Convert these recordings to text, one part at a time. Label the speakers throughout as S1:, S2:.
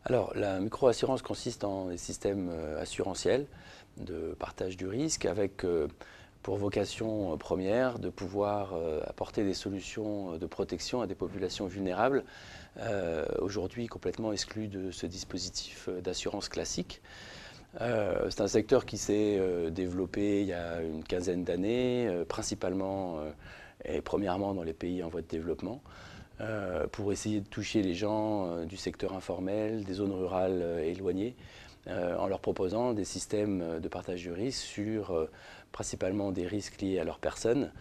S1: Alors, la micro-assurance consiste en des systèmes assurantiels de partage du risque avec pour vocation première de pouvoir apporter des solutions de protection à des populations vulnérables, aujourd'hui complètement exclues de ce dispositif d'assurance classique. C'est un secteur qui s'est développé il y a une quinzaine d'années, principalement et premièrement dans les pays en voie de développement, pour essayer de toucher les gens du secteur informel, des zones rurales éloignées, en leur proposant des systèmes de partage du risque sur principalement des risques liés à leur personne,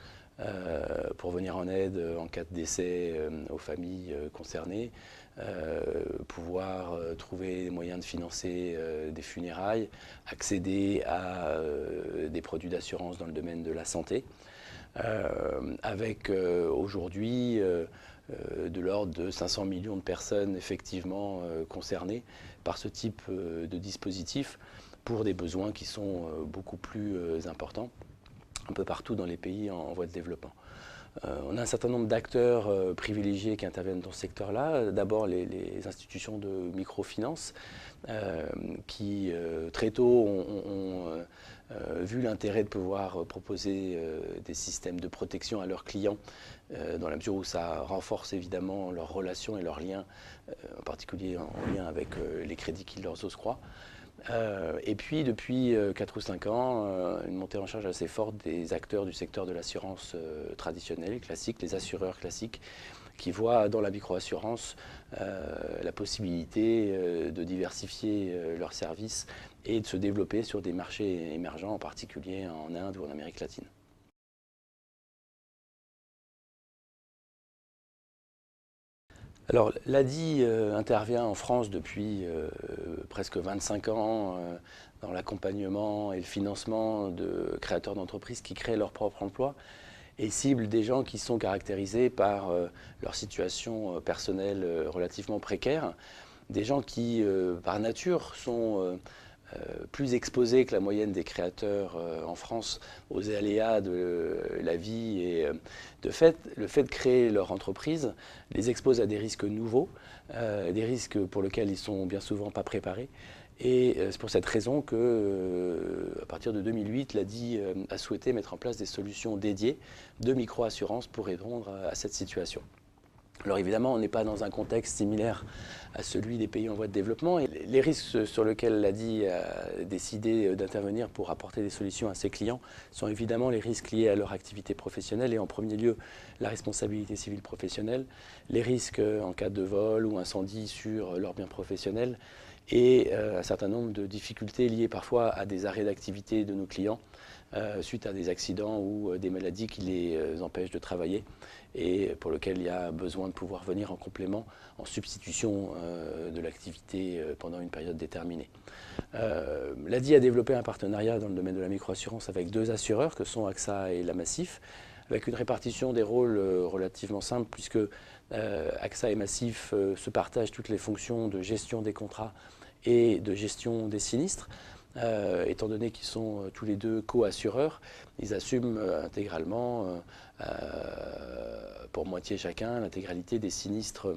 S1: pour venir en aide en cas de décès aux familles concernées, pouvoir trouver des moyens de financer des funérailles, accéder à des produits d'assurance dans le domaine de la santé, avec aujourd'hui de l'ordre de 500 millions de personnes effectivement concernées par ce type de dispositif pour des besoins qui sont beaucoup plus importants un peu partout dans les pays en voie de développement. On a un certain nombre d'acteurs privilégiés qui interviennent dans ce secteur-là. D'abord les institutions de microfinance qui très tôt ont vu l'intérêt de pouvoir proposer des systèmes de protection à leurs clients dans la mesure où ça renforce évidemment leurs relations et leurs liens, en particulier en lien avec les crédits qu'ils leur octroient. Et puis depuis 4 ou 5 ans, une montée en charge assez forte des acteurs du secteur de l'assurance traditionnelle, classique, les assureurs classiques, qui voient dans la microassurance la possibilité de diversifier leurs services et de se développer sur des marchés émergents, en particulier en Inde ou en Amérique latine. Alors, l'ADI intervient en France depuis presque 25 ans dans l'accompagnement et le financement de créateurs d'entreprises qui créent leur propre emploi et cible des gens qui sont caractérisés par leur situation personnelle relativement précaire, des gens qui, par nature, sont plus exposés que la moyenne des créateurs en France aux aléas de la vie et le fait de créer leur entreprise les expose à des risques nouveaux, des risques pour lesquels ils ne sont bien souvent pas préparés. Et c'est pour cette raison que, à partir de 2008, l'ADI a souhaité mettre en place des solutions dédiées de micro-assurance pour répondre à cette situation. Alors évidemment, on n'est pas dans un contexte similaire à celui des pays en voie de développement. Et les risques sur lesquels l'ADI a décidé d'intervenir pour apporter des solutions à ses clients sont évidemment les risques liés à leur activité professionnelle et en premier lieu la responsabilité civile professionnelle, les risques en cas de vol ou incendie sur leurs biens professionnels et un certain nombre de difficultés liées parfois à des arrêts d'activité de nos clients suite à des accidents ou des maladies qui les empêchent de travailler et pour lesquels il y a besoin de pouvoir venir en complément, en substitution de l'activité pendant une période déterminée. L'ADI a développé un partenariat dans le domaine de la microassurance avec 2 assureurs que sont AXA et la Massif, avec une répartition des rôles relativement simple puisque AXA et Massif se partagent toutes les fonctions de gestion des contrats et de gestion des sinistres. Étant donné qu'ils sont tous les 2 co-assureurs, ils assument intégralement, pour moitié chacun, l'intégralité des sinistres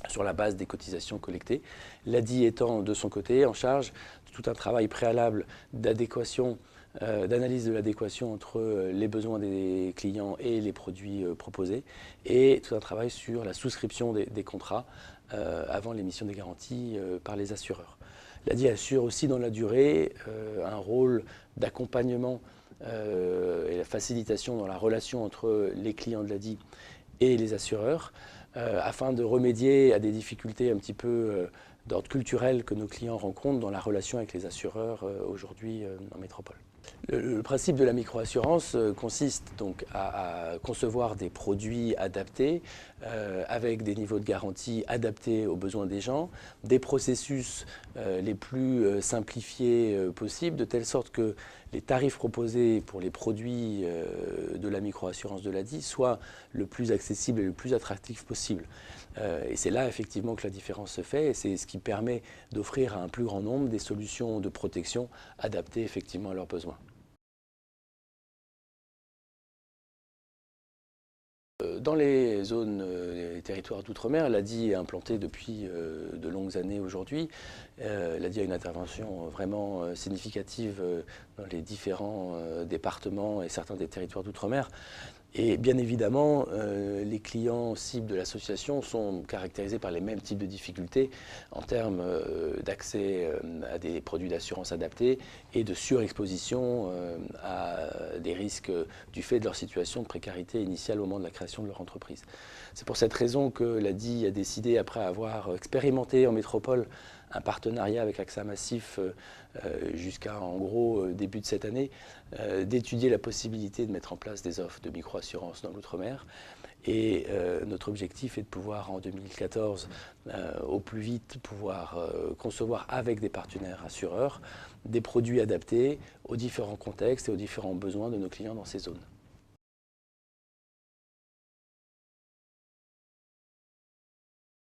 S1: sur la base des cotisations collectées. L'ADI étant de son côté en charge de tout un travail préalable d'adéquation, d'analyse de l'adéquation entre les besoins des clients et les produits proposés, et tout un travail sur la souscription des contrats avant l'émission des garanties par les assureurs. L'ADI assure aussi dans la durée un rôle d'accompagnement et la facilitation dans la relation entre les clients de l'ADI et les assureurs afin de remédier à des difficultés un petit peu d'ordre culturel que nos clients rencontrent dans la relation avec les assureurs aujourd'hui en métropole. Le principe de la microassurance consiste donc à concevoir des produits adaptés avec des niveaux de garantie adaptés aux besoins des gens, des processus les plus simplifiés possibles, de telle sorte que les tarifs proposés pour les produits de la microassurance de l'ADI soient le plus accessibles et le plus attractifs possible. Et c'est là effectivement que la différence se fait et c'est ce qui permet d'offrir à un plus grand nombre des solutions de protection adaptées effectivement à leurs besoins. Dans les zones les territoires d'outre-mer. L'ADI est implantée depuis de longues années aujourd'hui. L'ADI a une intervention vraiment significative dans les différents départements et certains des territoires d'outre-mer. Et bien évidemment, les clients cibles de l'association sont caractérisés par les mêmes types de difficultés en termes d'accès à des produits d'assurance adaptés et de surexposition à des risques du fait de leur situation de précarité initiale au moment de la création de leur entreprise. C'est pour cette raison que l'ADI a décidé, après avoir expérimenté en métropole un partenariat avec AXA Massif jusqu'à en gros début de cette année, d'étudier la possibilité de mettre en place des offres de micro-assurance dans l'outre-mer. Et notre objectif est de pouvoir en 2014 au plus vite pouvoir concevoir avec des partenaires assureurs des produits adaptés aux différents contextes et aux différents besoins de nos clients dans ces zones.